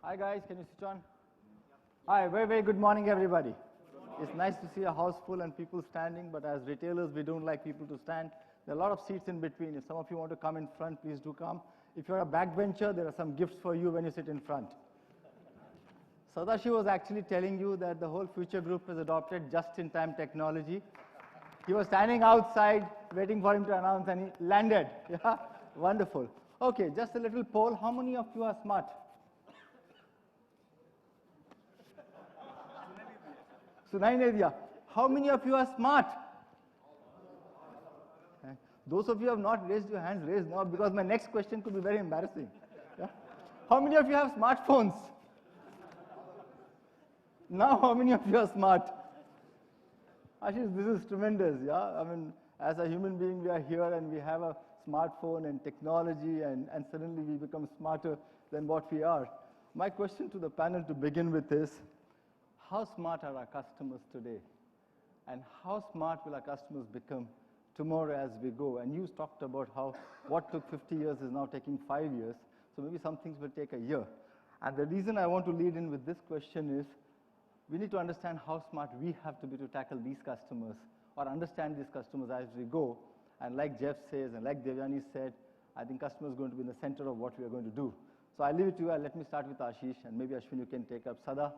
Hi guys, can you switch on? Hi, very good morning everybody. It's nice to see a house full and people standing, but as retailers we don't like people to stand. There are a lot of seats in between. If some of you want to come in front, please do come. If you're a backbencher, there are some gifts for you when you sit in front. Sadashiv was actually telling you that the whole future group has adopted just-in-time technology. He was standing outside waiting for him to announce and he landed. Yeah, wonderful. Okay, just a little poll. How many of you are smart? Sunaindia, how many of you are smart? Those of you who have not raised your hands, raise now because my next question could be very embarrassing. Yeah? How many of you have smartphones? Now, how many of you are smart? Ashish, this is tremendous, yeah? I mean, as a human being, we are here and we have a smartphone and technology and suddenly we become smarter than what we are. My question to the panel to begin with is, how smart are our customers today? And how smart will our customers become tomorrow as we go? And you talked about how what took 50 years is now taking 5 years. So maybe some things will take a year. And the reason I want to lead in with this question is, we need to understand how smart we have to be to tackle these customers or understand these customers as we go. And like Jeff says and like Devyani said, I think customers are going to be in the center of what we are going to do. So I'll leave it to you. Let me start with Ashish and maybe Ashwin you can take up. Sada,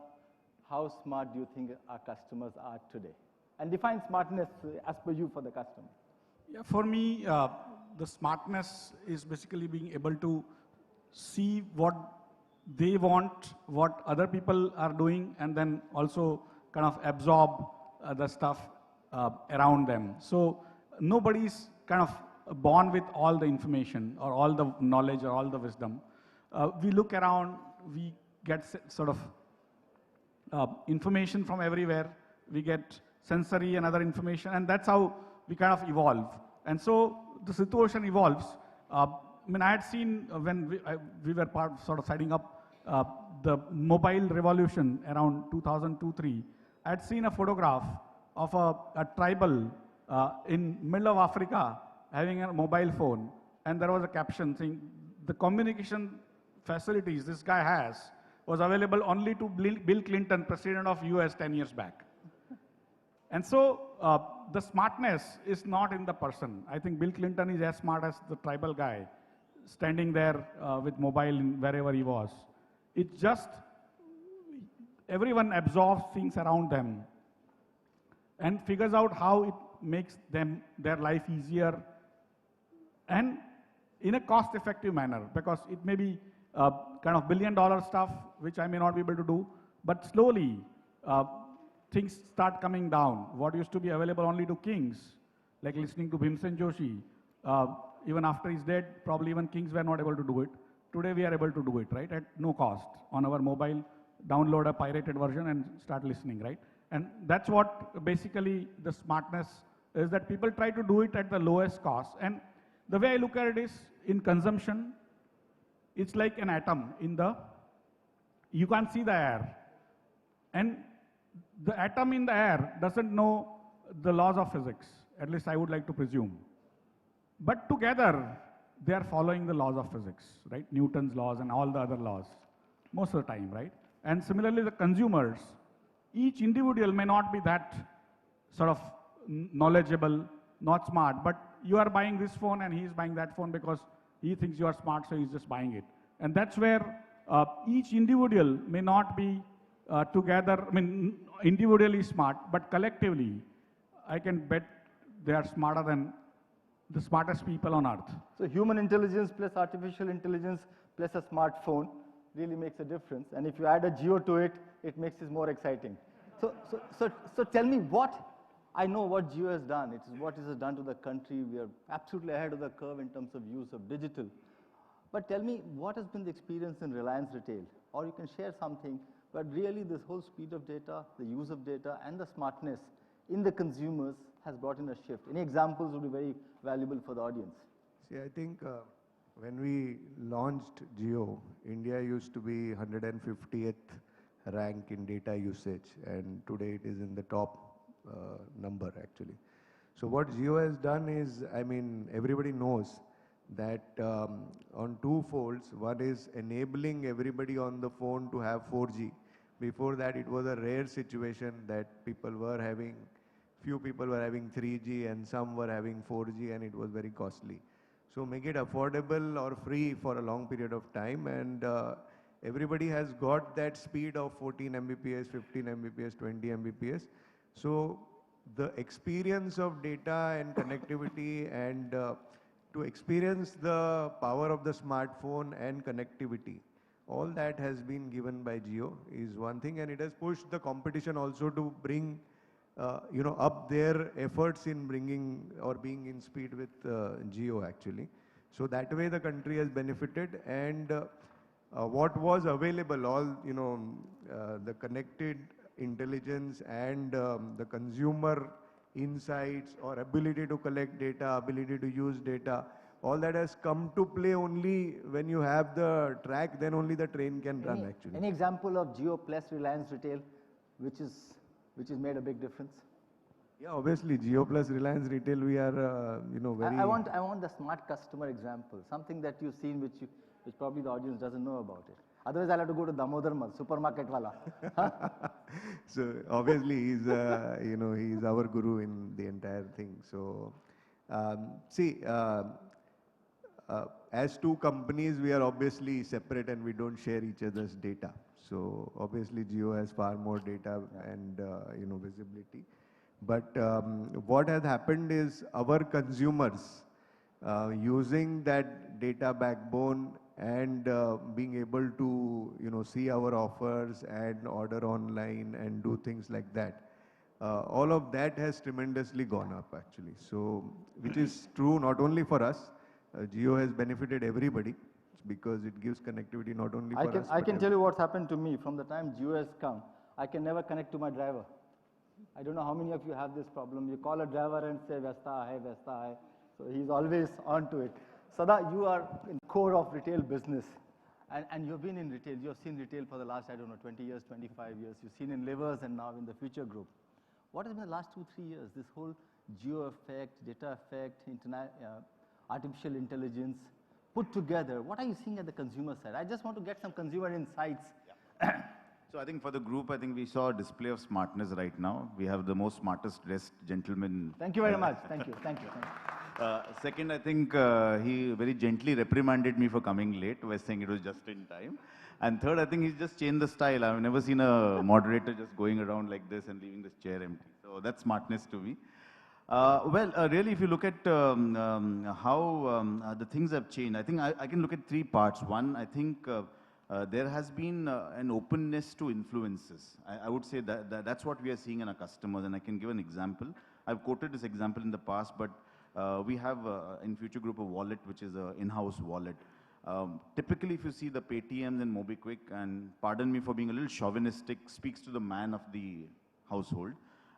how smart do you think our customers are today? And define smartness as per you for the customer. Yeah, for me, the smartness is basically being able to see what they want, what other people are doing, and then also kind of absorb the stuff around them. So nobody's kind of born with all the information or all the knowledge or all the wisdom. We look around, we get sort of information from everywhere. We get sensory and other information, and that's how we kind of evolve. And so the situation evolves. I mean, I had seen when we were sort of setting up the mobile revolution around 2002-03, I had seen a photograph of a tribal in middle of Africa having a mobile phone, and there was a caption saying, the communication facilities this guy has was available only to Bill Clinton, president of US 10 years back. And so the smartness is not in the person. I think Bill Clinton is as smart as the tribal guy standing there with mobile wherever he was. It's just everyone absorbs things around them and figures out how it makes their life easier and in a cost-effective manner, because it may be kind of billion-dollar stuff, which I may not be able to do, but slowly things start coming down. What used to be available only to kings, like listening to Bhimsen Joshi, even after he's dead, probably even kings were not able to do it. Today we are able to do it, right, at no cost. On our mobile, download a pirated version and start listening, right? And that's what basically the smartness is, that people try to do it at the lowest cost. And the way I look at it is, in consumption, it's like an atom in you can't see the air. And the atom in the air doesn't know the laws of physics, at least I would like to presume. But together, they are following the laws of physics, right? Newton's laws and all the other laws, most of the time, right? And similarly, the consumers, each individual may not be that sort of knowledgeable, not smart, but you are buying this phone and he is buying that phone because he thinks you are smart, so he's just buying it. And that's where each individual may not be together, I mean, individually smart, but collectively, I can bet they are smarter than the smartest people on earth. So human intelligence plus artificial intelligence plus a smartphone really makes a difference. And if you add a Jio to it, it makes it more exciting. So tell me I know what Jio has done. It is what it has done to the country. We are absolutely ahead of the curve in terms of use of digital. But tell me, what has been the experience in Reliance Retail? Or you can share something, but really this whole speed of data, the use of data, and the smartness in the consumers has brought in a shift. Any examples would be very valuable for the audience. See, I think when we launched Jio, India used to be 150th rank in data usage, and today it is in the top number actually. So what Jio has done is, I mean, everybody knows that on two folds. One is enabling everybody on the phone to have 4G. Before that, it was a rare situation that few people were having 3G and some were having 4G, and it was very costly. So make it affordable or free for a long period of time, and everybody has got that speed of 14 Mbps, 15 Mbps, 20 Mbps. So the experience of data and connectivity and to experience the power of the smartphone and connectivity, all that has been given by Jio is one thing, and it has pushed the competition also to bring up their efforts in bringing or being in speed with Jio actually. So that way the country has benefited, and what was available, all the connected intelligence and the consumer insights or ability to collect data, ability to use data, all that has come to play only when you have the track, then only the train can run actually. Any example of Jio plus Reliance Retail, which has made a big difference? Yeah, obviously Jio plus Reliance Retail, we are very. I want the smart customer example, something that you've seen which probably the audience doesn't know about it. Otherwise, I'll have to go to Damodar Mal, supermarket wala. So obviously he's he's our guru in the entire thing. So see, as two companies, we are obviously separate and we don't share each other's data. So obviously Jio has far more data and visibility. But what has happened is our consumers using that data backbone and being able to see our offers and order online and do things like that. All of that has tremendously gone up actually. So which is true not only for us. Jio has benefited everybody because it gives connectivity not only for us. I can tell you what's happened to me from the time Jio has come. I can never connect to my driver. I don't know how many of you have this problem. You call a driver and say, Vyasta hai, Vyasta hai. So he's always on to it. Sada, you are in core of retail business. And you've been in retail. You've seen retail for the last, 20 years, 25 years. You've seen in Livers and now in the Future Group. What has been the last 2-3 years? This whole Jio Effect, data effect, artificial intelligence put together. What are you seeing at the consumer side? I just want to get some consumer insights. Yeah. So I think for the group, I think we saw a display of smartness right now. We have the most smartest dressed gentleman. Thank you very much. Thank you. Second, I think he very gently reprimanded me for coming late by saying it was just in time. And third, I think he's just changed the style. I've never seen a moderator just going around like this and leaving this chair empty. So that's smartness to me. Really, if you look at how the things have changed, I think I can look at 3 parts. One, I think there has been an openness to influences. I would say that's what we are seeing in our customers, and I can give an example. I've quoted this example in the past, but we have in Future Group a wallet, which is an in-house wallet. Typically, if you see the Paytms and MobiKwik, and pardon me for being a little chauvinistic, speaks to the man of the household.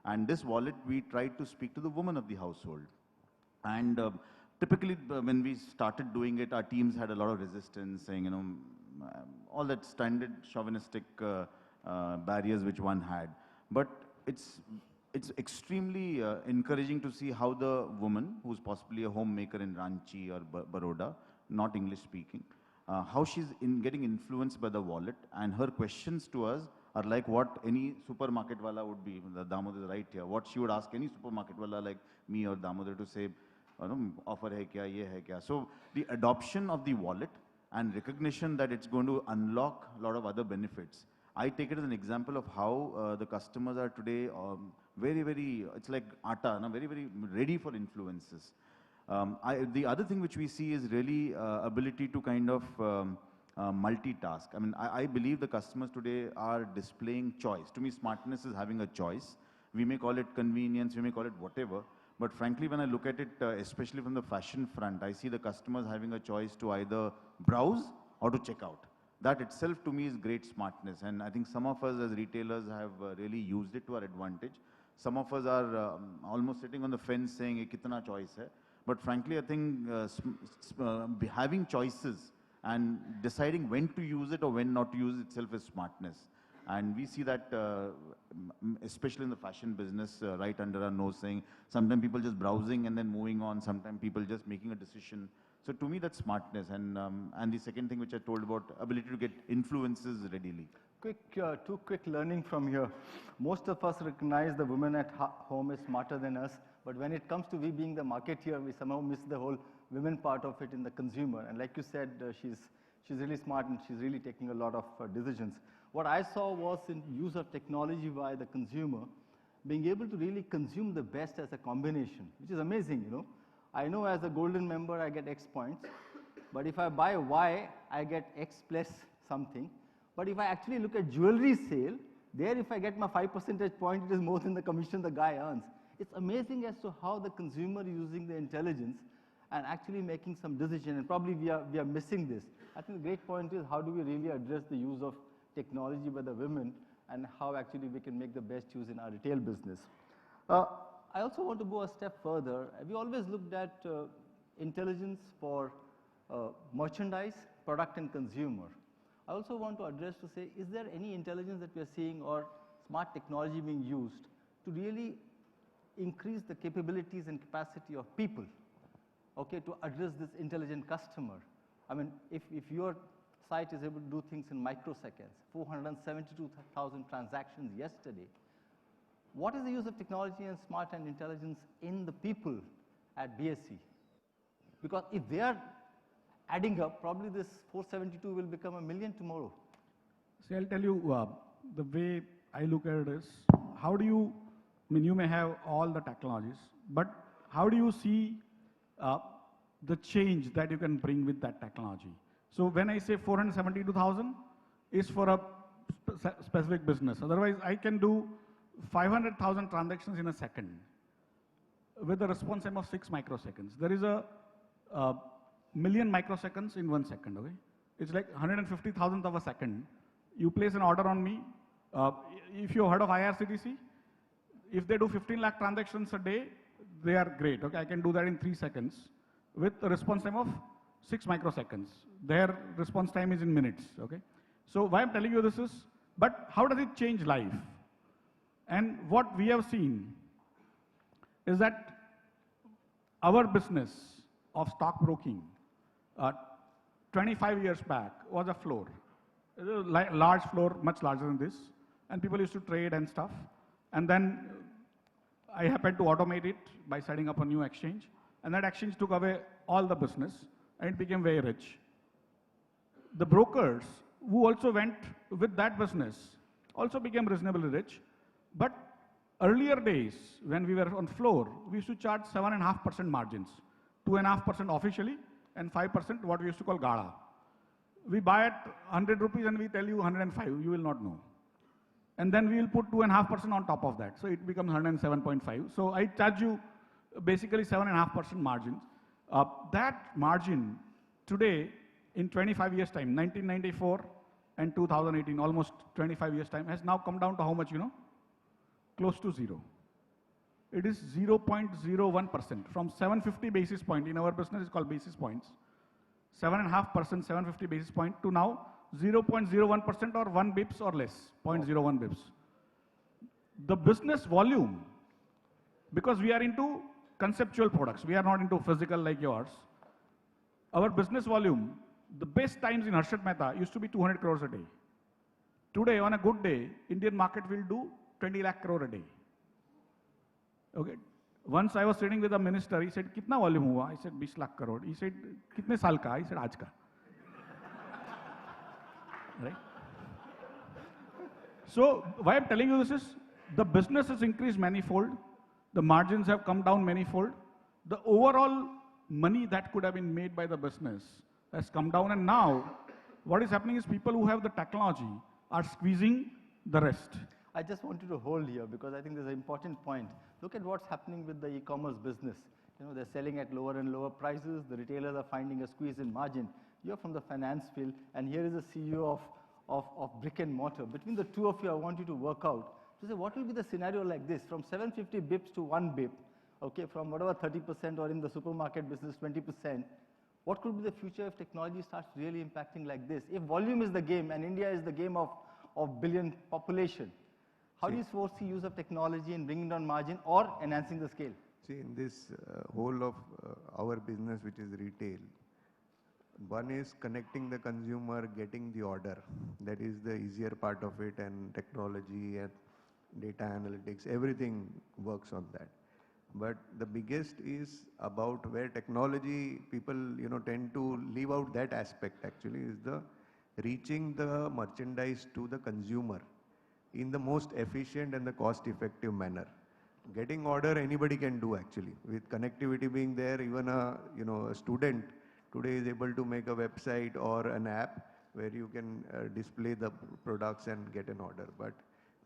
And this wallet, we tried to speak to the woman of the household. And typically, when we started doing it, our teams had a lot of resistance, saying, all that standard chauvinistic barriers which one had. But it's extremely encouraging to see how the woman, who's possibly a homemaker in Ranchi or Baroda, not English speaking, how she's getting influenced by the wallet, and her questions to us are like what any supermarket wala would be. Damodar is right here. What she would ask any supermarket wala like me or Damodar to say, offer hai kya, ye hai kya. So the adoption of the wallet and recognition that it's going to unlock a lot of other benefits. I take it as an example of how the customers are today very, very, it's like atta, very, very ready for influences. The other thing which we see is really ability to kind of multitask. I mean, I believe the customers today are displaying choice. To me, smartness is having a choice. We may call it convenience, we may call it whatever. But frankly, when I look at it, especially from the fashion front, I see the customers having a choice to either browse or to check out. That itself to me is great smartness. And I think some of us as retailers have really used it to our advantage. Some of us are almost sitting on the fence saying, kitna choice hai? But frankly, I think having choices and deciding when to use it or when not to use it itself is smartness. And we see that especially in the fashion business right under our nose, saying sometimes people just browsing and then moving on, sometimes people just making a decision. So to me, that's smartness. And the second thing which I told about ability to get influences readily. Two quick learning from here. Most of us recognize the woman at home is smarter than us, but when it comes to we being the marketeer, we somehow miss the whole women part of it in the consumer. And like you said, she's really smart and she's really taking a lot of decisions. What I saw was in use of technology by the consumer, being able to really consume the best as a combination, which is amazing, you know. I know as a golden member I get X points, but if I buy Y, I get X plus something. But if I actually look at jewelry sale, there if I get my 5 percentage point, it is more than the commission the guy earns. It's amazing as to how the consumer is using the intelligence and actually making some decision, and probably we are missing this. I think the great point is how do we really address the use of technology by the women and how actually we can make the best use in our retail business. I also want to go a step further. We always looked at intelligence for merchandise, product and consumer. I also want to address to say, is there any intelligence that we are seeing or smart technology being used to really increase the capabilities and capacity of people, okay, to address this intelligent customer? I mean, if your site is able to do things in microseconds, 472,000 transactions yesterday, what is the use of technology and smart and intelligence in the people at BSC? Because if they are adding up, probably this 472 will become 1 million tomorrow. See, I'll tell you, the way I look at it is, how do you, I mean, you may have all the technologies, but how do you see the change that you can bring with that technology? So when I say 472,000 is for a specific business. Otherwise, I can do 500,000 transactions in a second with a response time of 6 microseconds. There is a million microseconds in 1 second, okay? It's like 150,000th of a second. You place an order on me. If you've heard of IRCTC, if they do 15 lakh transactions a day, they are great, okay? I can do that in 3 seconds with a response time of 6 microseconds. Their response time is in minutes, okay? So why I'm telling you this is, but how does it change life? And what we have seen is that our business of stockbroking 25 years back was a floor. It was a large floor, much larger than this, and people used to trade and stuff. And then I happened to automate it by setting up a new exchange, and that exchange took away all the business, and it became very rich. The brokers who also went with that business also became reasonably rich, but earlier days, when we were on floor, we used to charge 7.5% margins, 2.5% officially, and 5% what we used to call gada. We buy at 100 rupees and we tell you 105, you will not know. And then we will put 2.5% on top of that, so it becomes 107.5. So I charge you basically 7.5% margins. That margin today, in 25 years time, 1994 and 2018, almost 25 years time, has now come down to how much, you know? Close to zero. It is 0.01%. From 750 basis point, in our business is called basis points, 7.5%, 750 basis point to now 0.01% or 1 bips or less, 0.01 bips. The business volume, because we are into conceptual products, we are not into physical like yours. Our business volume, the best times in Harshad Mehta used to be 200 crores a day. Today, on a good day, Indian market will do 20 lakh crore a day. Okay. Once I was sitting with a minister, he said, "Kitna volume hua?" I said, 20 lakh crore. He said, "Kitne saal ka?" I said, "Aaj ka." Right? So why I'm telling you this is, the business has increased manifold, the margins have come down manifold, the overall money that could have been made by the business has come down, and now what is happening is people who have the technology are squeezing the rest. I just wanted to hold here because I think there's an important point. Look at what's happening with the e-commerce business. You know, they're selling at lower and lower prices. The retailers are finding a squeeze in margin. You're from the finance field, and here is a CEO of brick and mortar. Between the two of you, I want you to work out to say what will be the scenario like this, from 750 bips to 1 bip, okay, from whatever 30% or in the supermarket business 20%. What could be the future if technology starts really impacting like this? If volume is the game and India is the game of billion population, how do you foresee use of technology in bringing down margin or enhancing the scale? See, in this whole of our business, which is retail, One is connecting the consumer, getting the order. That is the easier part of it, and technology and data analytics, everything works on that. But the biggest is about where technology people, tend to leave out that aspect actually is the reaching the merchandise to the consumer in the most efficient and the cost effective manner. Getting order anybody can do actually. With connectivity being there, even a student today is able to make a website or an app where you can display the products and get an order. But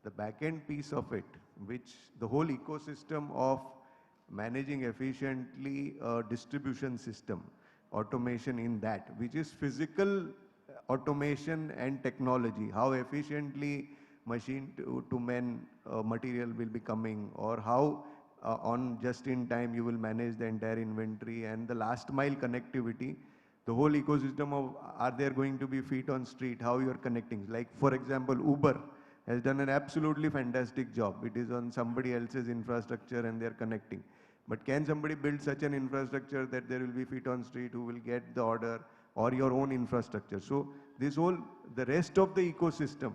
the back end piece of it, which the whole ecosystem of managing efficiently a distribution system, automation in that, which is physical automation and technology, how efficiently machine to man material will be coming, or how on just in time you will manage the entire inventory and the last mile connectivity, the whole ecosystem of are there going to be feet on street, how you are connecting. Like for example, Uber has done an absolutely fantastic job. It is on somebody else's infrastructure and they are connecting. But can somebody build such an infrastructure that there will be feet on street who will get the order, or your own infrastructure? So this whole, the rest of the ecosystem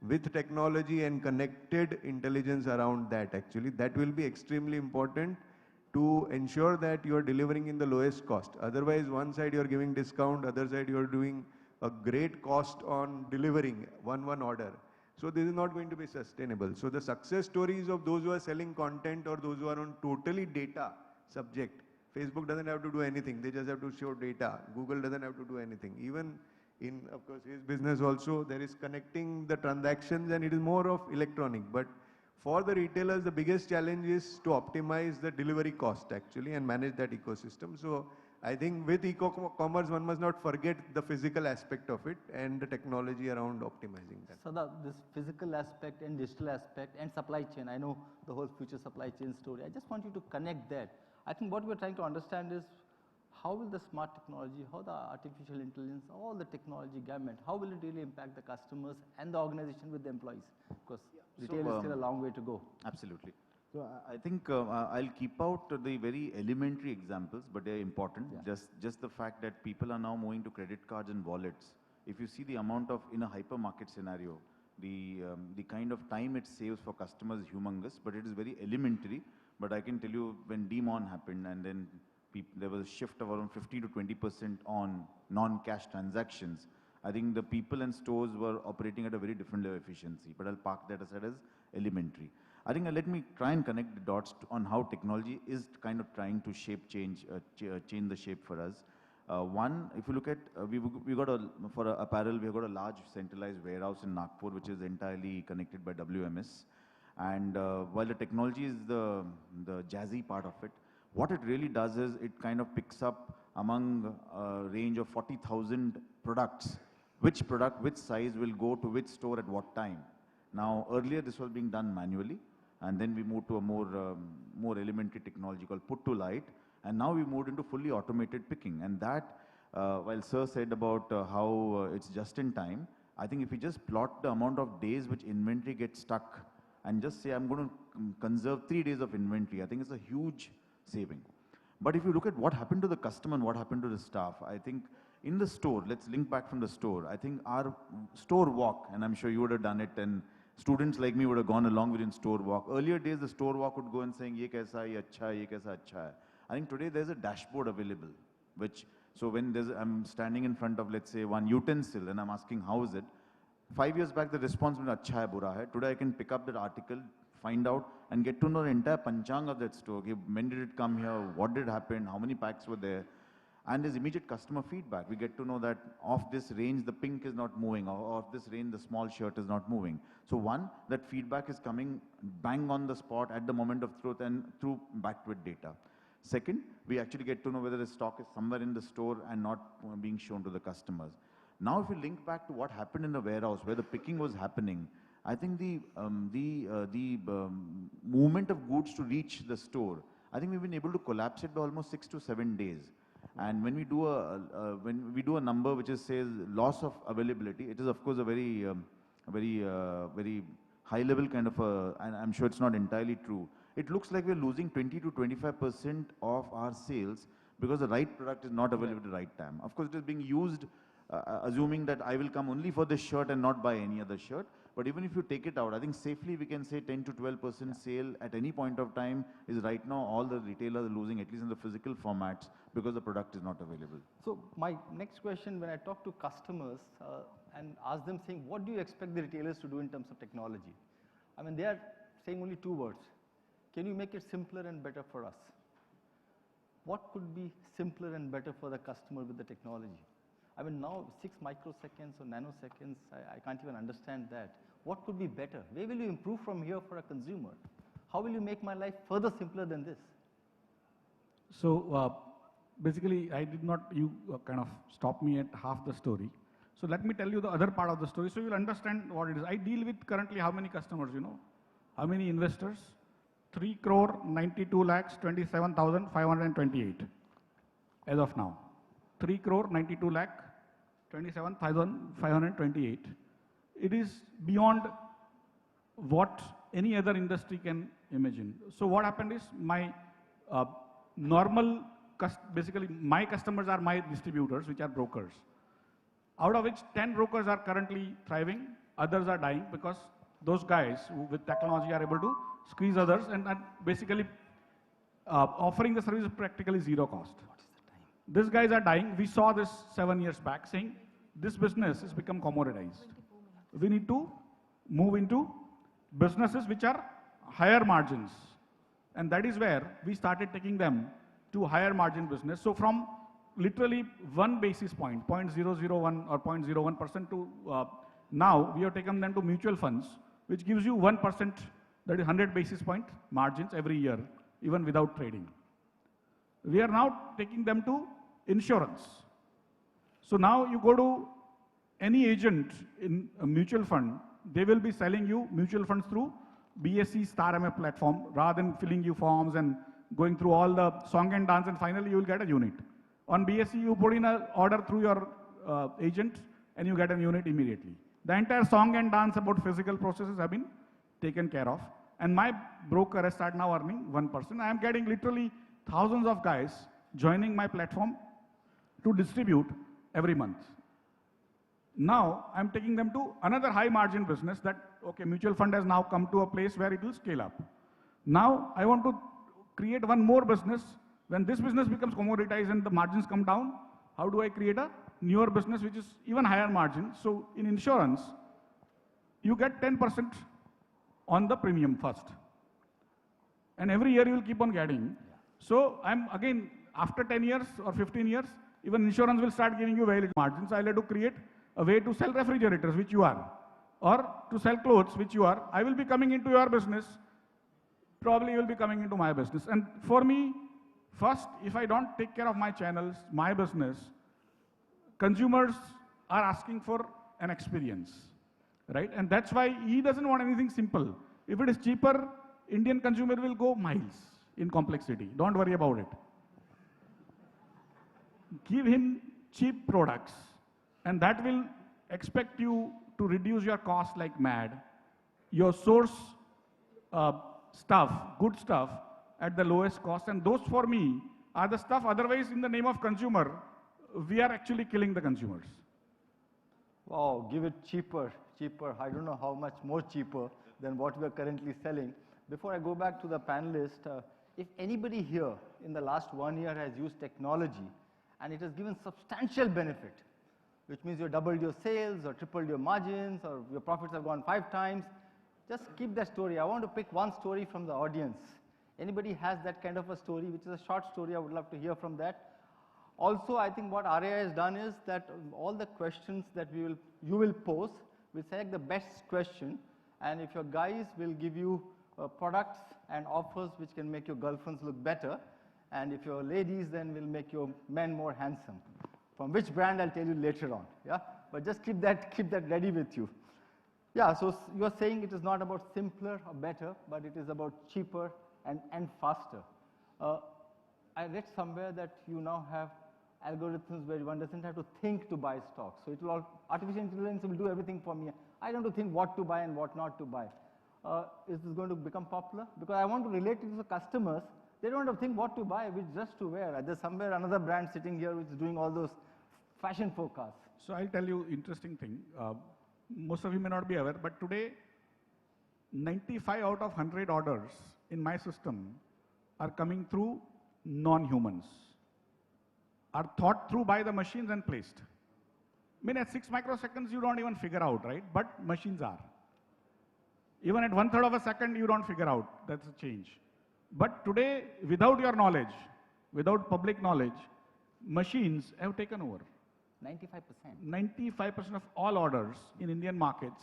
with technology and connected intelligence around that actually, that will be extremely important to ensure that you are delivering in the lowest cost. Otherwise, one side you are giving discount, other side you are doing a great cost on delivering one order. So this is not going to be sustainable. So the success stories of those who are selling content or those who are on totally data subject. Facebook doesn't have to do anything. They just have to show data. Google doesn't have to do anything. Even in, of course, his business also, there is connecting the transactions and it is more of electronic. But for the retailers, the biggest challenge is to optimize the delivery cost actually and manage that ecosystem. So I think with e-commerce, one must not forget the physical aspect of it and the technology around optimizing that. So this physical aspect and digital aspect and supply chain, I know the whole future supply chain story. I just want you to connect that. I think what we're trying to understand is how will the smart technology, how the artificial intelligence, all the technology gamut, how will it really impact the customers and the organization with the employees? Because retail is still a long way to go. Absolutely. So I think I'll keep out the very elementary examples, but they're important. Yeah. Just the fact that people are now moving to credit cards and wallets. If you see the amount of, in a hypermarket scenario, the kind of time it saves for customers is humongous, but it is very elementary. But I can tell you when Demon happened and then there was a shift of around 50 to 20% on non-cash transactions. I think the people and stores were operating at a very different level of efficiency, but I'll park that aside as elementary. I think let me try and connect the dots on how technology is kind of trying to change the shape for us. One, if you look at, we got for apparel, we've got a large centralized warehouse in Nagpur, which is entirely connected by WMS. And while the technology is the jazzy part of it, what it really does is it kind of picks up among a range of 40,000 products, which product, which size will go to which store at what time. Now, earlier this was being done manually, and then we moved to a more elementary technology called put to light, and now we moved into fully automated picking. And that, while Sir said about how it's just in time, I think if we just plot the amount of days which inventory gets stuck and just say I'm going to conserve 3 days of inventory, I think it's a huge saving. But if you look at what happened to the customer and what happened to the staff, I think in the store, let's link back from the store, I think our store walk, and I'm sure you would have done it, and students like me would have gone along with in store walk. Earlier days, the store walk would go and saying, ye kaisa hai, ye acha hai, ye kaisa acha hai. I think today there's a dashboard available, which, so when I'm standing in front of, let's say, one utensil and I'm asking, how is it? 5 years back, the response was, acha hai, bura hai. Today I can pick up that article, find out, and get to know the entire panchang of that store. Okay, when did it come here? What did happen? How many packs were there? And there's immediate customer feedback. We get to know that of this range, the pink is not moving, or of this range, the small shirt is not moving. So one, that feedback is coming bang on the spot at the moment of truth and through backed with data. Second, we actually get to know whether the stock is somewhere in the store and not being shown to the customers. Now, if you link back to what happened in the warehouse, where the picking was happening, I think the movement of goods to reach the store, I think we've been able to collapse it by almost 6 to 7 days. And when we do a number which is says loss of availability, it is of course a very high level kind of and I'm sure it's not entirely true. It looks like we're losing 20 to 25% of our sales because the right product is not available at the right time. Of course, it is being used assuming that I will come only for this shirt and not buy any other shirt. But even if you take it out, I think safely we can say 10 to 12% sale at any point of time is right now all the retailers are losing, at least in the physical formats, because the product is not available. So my next question, when I talk to customers and ask them saying, what do you expect the retailers to do in terms of technology? I mean, they are saying only two words. Can you make it simpler and better for us? What could be simpler and better for the customer with the technology? I mean, now 6 microseconds or nanoseconds, I can't even understand that. What could be better? Where will you improve from here for a consumer? How will you make my life further simpler than this? So basically, I did not, you kind of stopped me at half the story. So let me tell you the other part of the story so you'll understand what it is. I deal with currently how many customers, you know? How many investors? 3 crore 92 lakhs 27,528 as of now. 3 crore 92 lakh 27,528. It is beyond what any other industry can imagine. So what happened is my basically my customers are my distributors, which are brokers. Out of which 10 brokers are currently thriving, others are dying because those guys who with technology are able to squeeze others and basically offering the service practically zero cost. These guys are dying. We saw this 7 years back saying this business has become commoditized. We need to move into businesses which are higher margins. And that is where we started taking them to higher margin business. So from literally 1 basis point, 0.001 or 0.01% to now we have taken them to mutual funds, which gives you 1%, that is 100 basis point margins every year, even without trading. We are now taking them to insurance. So now you go to any agent in a mutual fund, they will be selling you mutual funds through BSE Star MF platform rather than filling you forms and going through all the song and dance and finally you will get a unit. On BSE you put in an order through your agent and you get a unit immediately. The entire song and dance about physical processes have been taken care of. And my broker has started now earning 1%. I am getting literally thousands of guys joining my platform to distribute every month. Now I'm taking them to another high margin business that, okay, mutual fund has now come to a place where it will scale up. Now I want to create one more business. When this business becomes commoditized and the margins come down, how do I create a newer business which is even higher margin? So in insurance, you get 10% on the premium first. And every year you will keep on getting. So I'm again, after 10 years or 15 years, even insurance will start giving you very little margins. I'll have to create a way to sell refrigerators, which you are, or to sell clothes, which you are. I will be coming into your business. Probably you will be coming into my business. And for me, first, if I don't take care of my channels, my business, consumers are asking for an experience, right? And that's why he doesn't want anything simple. If it is cheaper, Indian consumer will go miles in complexity. Don't worry about it. Give him cheap products, and that will expect you to reduce your cost like mad. Your source stuff, good stuff, at the lowest cost. And those for me are the stuff, otherwise in the name of consumer, we are actually killing the consumers. Wow, give it cheaper, cheaper. I don't know how much more cheaper than what we are currently selling. Before I go back to the panelist, if anybody here in the last 1 year has used technology and it has given substantial benefit, which means you doubled your sales or tripled your margins or your profits have gone 5 times, just keep that story. I want to pick one story from the audience. Anybody has that kind of a story, which is a short story, I would love to hear from that. Also, I think what RAI has done is that all the questions that you will pose, we'll select the best question, and if your guys will give you products and offers which can make your girlfriends look better, and if your ladies then will make your men more handsome. From which brand I'll tell you later on, yeah? But just keep that ready with you. Yeah, so you're saying it is not about simpler or better, but it is about cheaper and faster. I read somewhere that you now have algorithms where one doesn't have to think to buy stocks. So it will artificial intelligence will do everything for me. I don't have to think what to buy and what not to buy. Is this going to become popular? Because I want to relate it to the customers They don't have to think what to buy, which dress to wear. There's somewhere another brand sitting here which is doing all those fashion forecasts. So I'll tell you interesting thing. Most of you may not be aware, but today 95 out of 100 orders in my system are coming through non-humans, are thought through by the machines and placed. I mean, at 6 microseconds, you don't even figure out, right? But machines are. Even at 1/3 of a second, you don't figure out. That's a change. But today, without your knowledge, without public knowledge, machines have taken over. 95%. 95% of all orders in Indian markets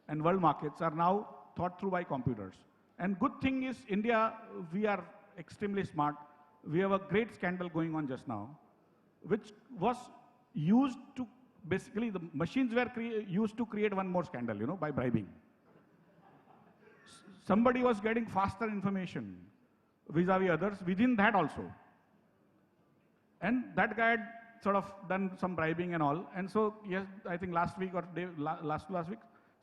and world markets are now thought through by computers. And good thing is, India, we are extremely smart. We have a great scandal going on just now, which was used to, basically, the machines were used to create one more scandal, you know, by bribing. Somebody was getting faster information vis-a-vis others within that also. And that guy had sort of done some bribing and all. And so, yes, I think last week or last week,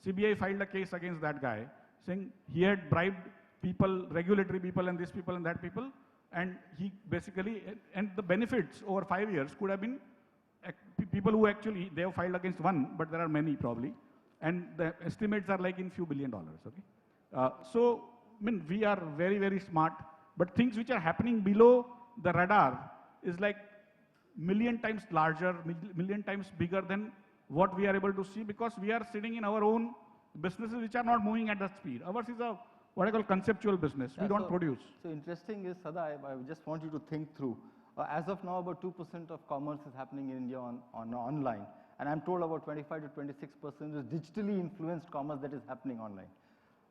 CBI filed a case against that guy, saying he had bribed people, regulatory people, and this people and that people. And he basically, and the benefits over 5 years could have been people who actually, they have filed against one, but there are many probably. And the estimates are like in few $1 billion, okay? So, I mean, we are very, very smart, but things which are happening below the radar is like million times larger, million times bigger than what we are able to see, because we are sitting in our own businesses which are not moving at that speed. Ours is a, what I call conceptual business. We don't produce. So interesting is, Sada, I just want you to think through. As of now, about 2% of commerce is happening in India on online. And I'm told about 25 to 26% is digitally influenced commerce that is happening online.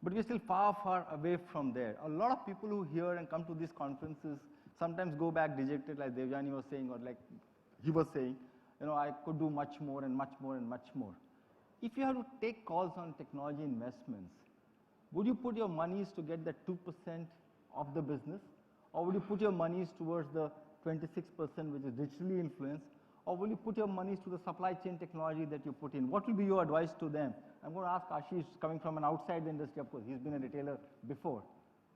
But we're still far, far away from there. A lot of people who hear and come to these conferences sometimes go back dejected, like Devjani was saying, or like he was saying, you know, I could do much more and much more and much more. If you have to take calls on technology investments, would you put your monies to get that 2% of the business? Or would you put your monies towards the 26% which is digitally influenced? Or will you put your monies to the supply chain technology that you put in? What will be your advice to them? I'm going to ask Ashish, coming from an outside the industry, of course, he's been a retailer before,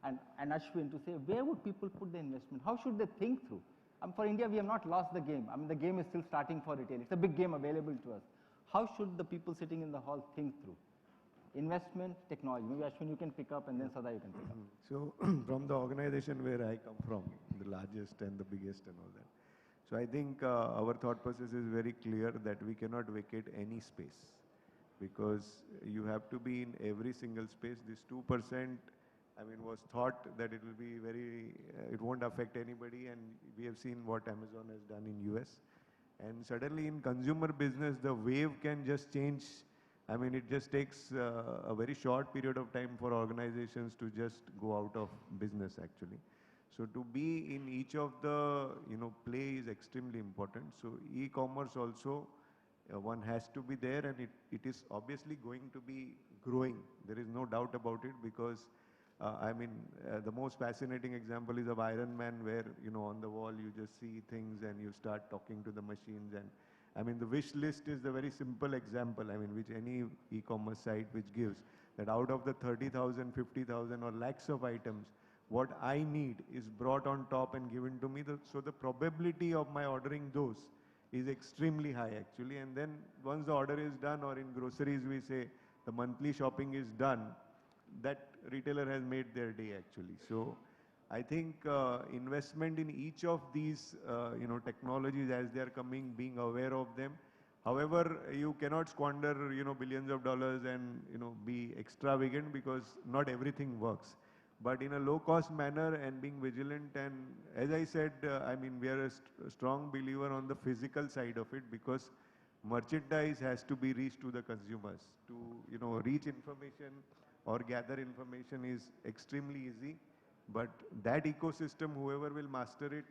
and Ashwin to say, where would people put the investment? How should they think through? For India, we have not lost the game. I mean, the game is still starting for retail. It's a big game available to us. How should the people sitting in the hall think through? Investment, technology. Maybe Ashwin, you can pick up, and then Sada, you can pick up. So, from the organization where I come from, the largest and the biggest and all that. So, I think our thought process is very clear that we cannot vacate any space, because you have to be in every single space. This 2%, I mean, was thought that it will be very, it won't affect anybody, and we have seen what Amazon has done in US. And suddenly in consumer business, the wave can just change. I mean, it just takes a very short period of time for organizations to just go out of business actually. So to be in each of the, play is extremely important. So e-commerce also, one has to be there, and it is obviously going to be growing. There is no doubt about it, because the most fascinating example is of Iron Man, where, on the wall you just see things and you start talking to the machines. And I mean, the wish list is the very simple example, which any e-commerce site which gives that out of the 30,000, 50,000 or lakhs of items, what I need is brought on top and given to me. So the probability of my ordering those is extremely high actually. And then once the order is done, or in groceries we say the monthly shopping is done, that retailer has made their day actually. So I think investment in each of these technologies as they are coming, being aware of them. However, you cannot squander billions of dollars and be extravagant, because not everything works. But in a low-cost manner and being vigilant, and as I said, we are a strong believer on the physical side of it, because merchandise has to be reached to the consumers. To reach information or gather information is extremely easy, but that ecosystem, whoever will master it,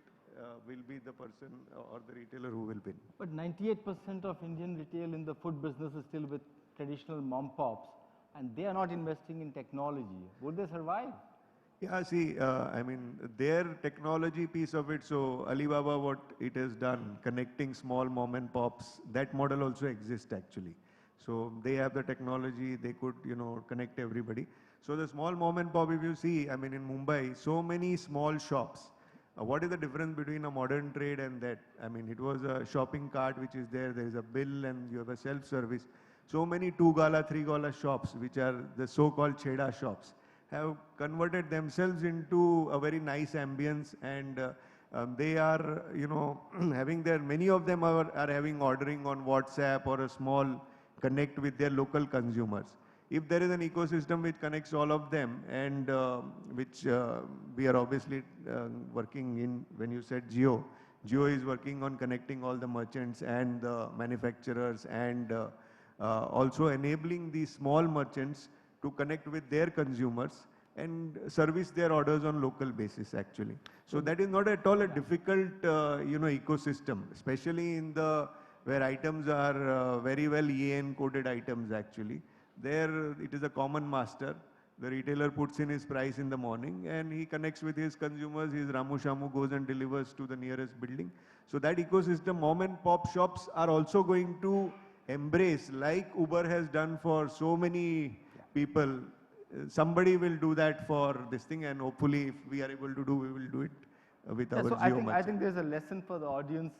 will be the person or the retailer who will win. But 98% of Indian retail in the food business is still with traditional mom-pops, and they are not investing in technology. Would they survive? Yeah, see, their technology piece of it, so Alibaba, what it has done, connecting small mom and pops, that model also exists actually. So they have the technology, they could, connect everybody. So the small mom and pop, if you see, I mean, in Mumbai, so many small shops. What is the difference between a modern trade and that? I mean, it was a shopping cart which is there is a bill and you have a self-service. So many 2 gala, 3 gala shops, which are the so-called cheda shops, have converted themselves into a very nice ambience, and they are, having their, many of them are having ordering on WhatsApp or a small connect with their local consumers. If there is an ecosystem which connects all of them, and which we are obviously working in, when you said Jio, Jio is working on connecting all the merchants and the manufacturers, and also enabling these small merchants to connect with their consumers and service their orders on local basis actually. So that is not at all a difficult ecosystem, especially in the where items are very well EAN coded items actually. There it is a common master. The retailer puts in his price in the morning and he connects with his consumers. His Ramu Shamu goes and delivers to the nearest building. So that ecosystem, mom and pop shops are also going to embrace, like Uber has done for so many people. Somebody will do that for this thing, and hopefully if we are able to do, we will do it with our So Jio I think there's a lesson for the audience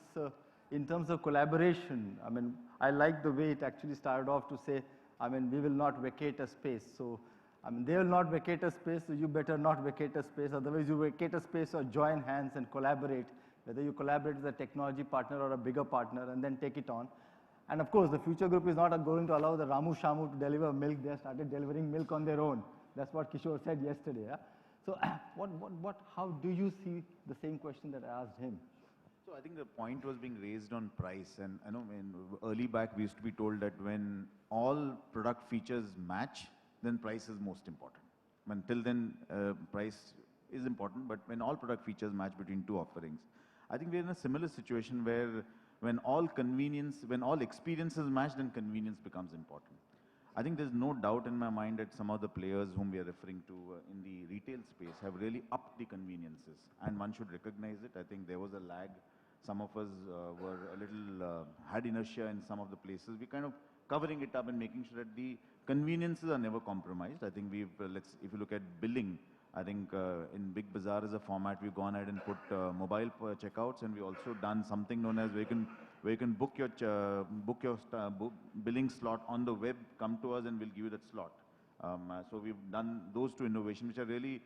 in terms of collaboration. I mean, I like the way it actually started off to say, I mean, we will not vacate a space. So, I mean, they will not vacate a space, so you better not vacate a space. Otherwise, you vacate a space or join hands and collaborate, whether you collaborate with a technology partner or a bigger partner, and then take it on. And of course, the future group is not going to allow the Ramu Shamu to deliver milk. They have started delivering milk on their own. That's what Kishore said yesterday. Yeah? So, how do you see the same question that I asked him? So I think the point was being raised on price, and I know when early back we used to be told that when all product features match, then price is most important. Until then, price is important, but when all product features match between two offerings, I think we're in a similar situation where when all experiences match, then convenience becomes important. I think there's no doubt in my mind that some of the players whom we are referring to in the retail space have really upped the conveniences, and one should recognize it. I think there was a lag. Some of us were a little, had inertia in some of the places. We're kind of covering it up and making sure that the conveniences are never compromised. I think we've, if you look at billing, I think in Big Bazaar as a format, we've gone ahead and put mobile checkouts, and we've also done something known as where you can book your billing slot on the web, come to us and we'll give you that slot. So we've done those two innovations which are really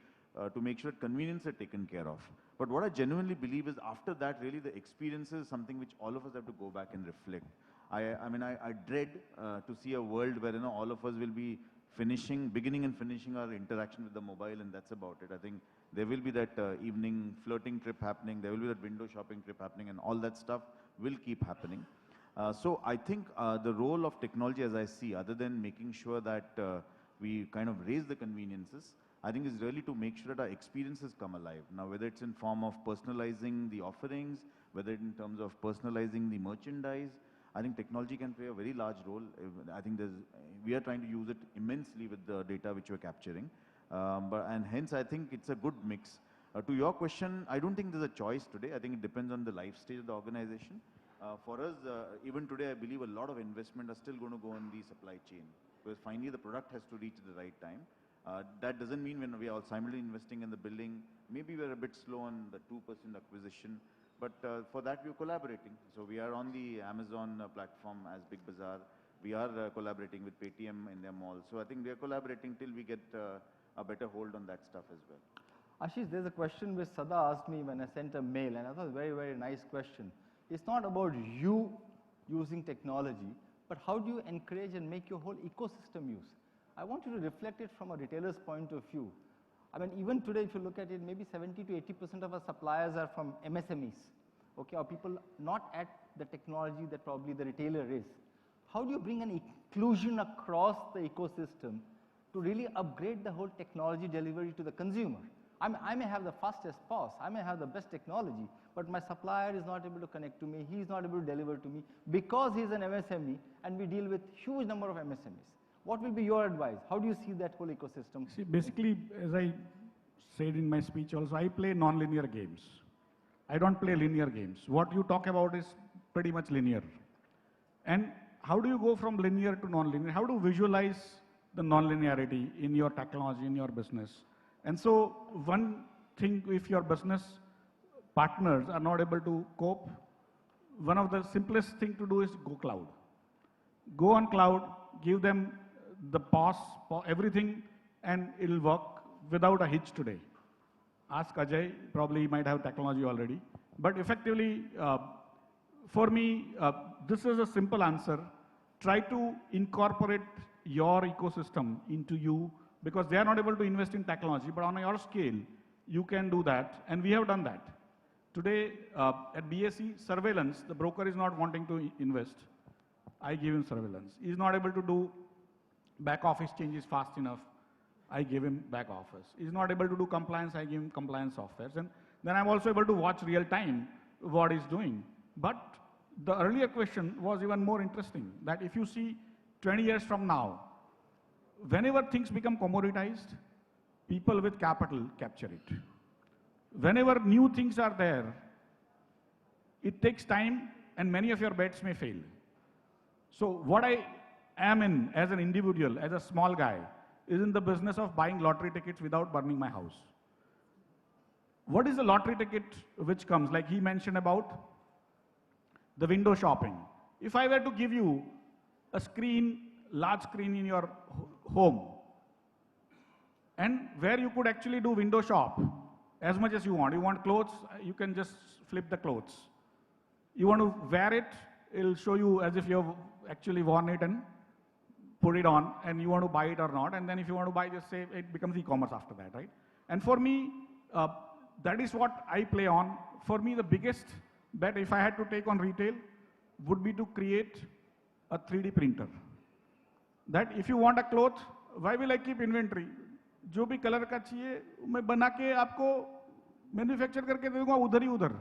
to make sure that convenience are taken care of. But what I genuinely believe is after that, really the experience is something which all of us have to go back and reflect. I mean, I dread to see a world where, all of us will be beginning and finishing our interaction with the mobile, and that's about it. I think there will be that evening flirting trip happening, there will be that window shopping trip happening, and all that stuff will keep happening. So I think the role of technology, as I see, other than making sure that we kind of raise the conveniences, I think is really to make sure that our experiences come alive. Now, whether it's in form of personalizing the offerings, whether in terms of personalizing the merchandise, I think technology can play a very large role. I think we are trying to use it immensely with the data which we're capturing. And hence, I think it's a good mix. To your question, I don't think there's a choice today. I think it depends on the life stage of the organization. For us, even today, I believe a lot of investment are still going to go on the supply chain, because finally the product has to reach at the right time. That doesn't mean when we are all simultaneously investing in the building, maybe we're a bit slow on the 2% acquisition, but for that we're collaborating. So we are on the Amazon platform as Big Bazaar. We are collaborating with Paytm in their malls. So I think we are collaborating till we get a better hold on that stuff as well. Ashish, there's a question which Sada asked me when I sent a mail, and I thought it was a very, very nice question. It's not about you using technology, but how do you encourage and make your whole ecosystem use? I want you to reflect it from a retailer's point of view. I mean, even today, if you look at it, maybe 70 to 80% of our suppliers are from MSMEs, okay, or people not at the technology that probably the retailer is. How do you bring an inclusion across the ecosystem to really upgrade the whole technology delivery to the consumer? I may have the fastest POS, I may have the best technology, but my supplier is not able to connect to me, he is not able to deliver to me because he is an MSME, and we deal with huge number of MSMEs. What will be your advice? How do you see that whole ecosystem? See, basically, as I said in my speech also, I play non-linear games. I don't play linear games. What you talk about is pretty much linear. And how do you go from linear to non-linear? How do you visualize the non-linearity in your technology, in your business? And so one thing, if your business partners are not able to cope, one of the simplest thing to do is go cloud. Go on cloud, give them the pause for everything, and it'll work without a hitch today. Ask Ajay, probably he might have technology already. But effectively, for me, this is a simple answer. Try to incorporate your ecosystem into you, because they are not able to invest in technology, but on your scale, you can do that, and we have done that. Today, at BSE, surveillance, the broker is not wanting to invest. I give him surveillance. He is not able to do back office changes fast enough. I give him back office. He is not able to do compliance. I give him compliance softwares. And then I'm also able to watch real time what he's doing. But the earlier question was even more interesting, that if you see 20 years from now, whenever things become commoditized, people with capital capture it. Whenever new things are there, it takes time and many of your bets may fail. So what I am in as an individual, as a small guy, is in the business of buying lottery tickets without burning my house. What is the lottery ticket which comes? Like he mentioned about the window shopping. If I were to give you a screen, large screen in your home, and where you could actually do window shop as much as you want. You want clothes, you can just flip the clothes. You want to wear it, it'll show you as if you've actually worn it and put it on, and you want to buy it or not. And then if you want to buy, just say it becomes e-commerce after that, right? And for me, that is what I play on. For me, the biggest bet, if I had to take on retail, would be to create a 3D printer. That if you want a cloth, why will I keep inventory? जो भी colour का चाहिए मैं बना के आपको manufacture करके दे दूंगा उधर ही उधर.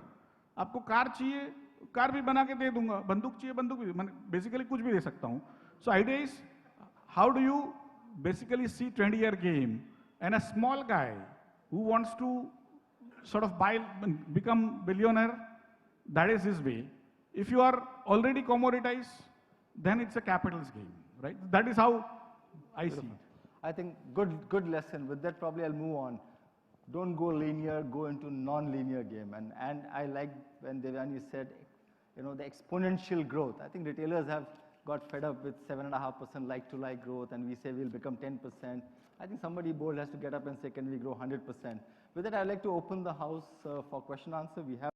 आपको कार चाहिए, कार भी बना के दे दूंगा. बंदूक चाहिए, बंदूक भी. मैं बेसिकली कुछ भी दे सकता हूँ. So idea is, how do you basically see 20-year game, and a small guy who wants to sort of become billionaire, that is his way. If you are already commoditized, then it's a capital's game, right? That is how I see it. I think good lesson. With that, probably I'll move on. Don't go linear, go into non-linear game. And I like when Devani said, you know, the exponential growth. I think retailers have got fed up with 7.5% like-to-like growth, and we say we'll become 10%. I think somebody bold has to get up and say, can we grow 100%? With that, I'd like to open the house for question answer. We have